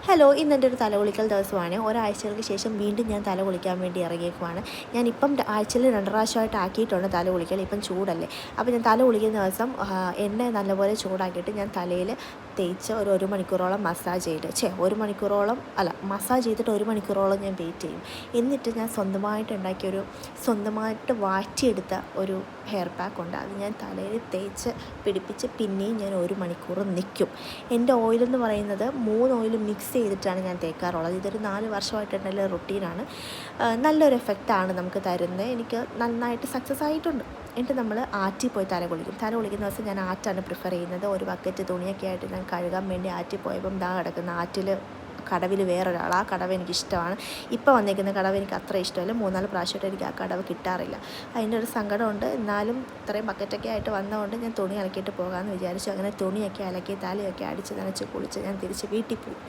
Hello, ഇന്നെൻ്റെ ഒരു തലകുളിക്കൽ ദിവസമാണ്. ഒരാഴ്ചകൾക്ക് ശേഷം വീണ്ടും ഞാൻ തല കുളിക്കാൻ വേണ്ടി ഇറങ്ങിയേക്കുവാണ്. ഞാനിപ്പം ആഴ്ചയിൽ 2 പ്രാവശ്യമായിട്ട് ആക്കിയിട്ടുണ്ട് തല കുളിക്കൽ. ഇപ്പം ചൂടല്ലേ, അപ്പോൾ ഞാൻ തല കുളിക്കുന്ന ദിവസം എണ്ണ നല്ലപോലെ ചൂടാക്കിയിട്ട് ഞാൻ തലയിൽ തേച്ച് ഒരു മണിക്കൂറോളം മസാജ് ചെയ്ത് മസാജ് ചെയ്തിട്ട് 1 മണിക്കൂറോളം ഞാൻ വെയിറ്റ് ചെയ്യും. എന്നിട്ട് ഞാൻ സ്വന്തമായിട്ട് വാറ്റിയെടുത്ത ഒരു ഹെയർ പാക്ക് ഉണ്ട്. അത് ഞാൻ തലയിൽ തേച്ച് പിടിപ്പിച്ച് പിന്നെയും ഞാൻ 1 മണിക്കൂർ നിൽക്കും. എൻ്റെ ഓയിലെന്ന് പറയുന്നത് 3 ഓയിൽ മിക്സ് ചെയ്തിട്ടാണ് ഞാൻ തേക്കാറുള്ളത്. ഇതൊരു 4 വർഷമായിട്ടുള്ള റുട്ടീനാണ്. നല്ലൊരു എഫക്റ്റാണ് നമുക്ക് തരുന്നത്. എനിക്ക് നന്നായിട്ട് സക്സസ് ആയിട്ടുണ്ട്. എന്നിട്ട് നമ്മൾ ആറ്റിൽ പോയി തല കുളിക്കുന്ന ദിവസം ഞാൻ ആറ്റാണ് പ്രിഫർ ചെയ്യുന്നത്. ഒരു ബക്കറ്റ് തുണിയൊക്കെ ആയിട്ട് ഞാൻ കഴുകാൻ വേണ്ടി ആറ്റിൽ പോയപ്പം കിടക്കുന്ന ആറ്റിൽ കടവിൽ വേറൊരാൾ. ആ കടവ് എനിക്കിഷ്ടമാണ്. ഇപ്പോൾ വന്നേക്കുന്ന കടവ് എനിക്ക് അത്ര ഇഷ്ടമല്ല. 3-4 പ്രാവശ്യമായിട്ട് എനിക്ക് ആ കടവ് കിട്ടാറില്ല. അതിൻ്റെ ഒരു സങ്കടമുണ്ട്. എന്നാലും ഇത്രയും ബക്കറ്റൊക്കെ ആയിട്ട് വന്നതുകൊണ്ട് ഞാൻ തുണി അലക്കിയിട്ട് പോകാമെന്ന് വിചാരിച്ചു. അങ്ങനെ തുണിയൊക്കെ അലക്കി തലയൊക്കെ അടിച്ച് നനച്ച് കുളിച്ച് ഞാൻ തിരിച്ച് വീട്ടിൽ പോയി.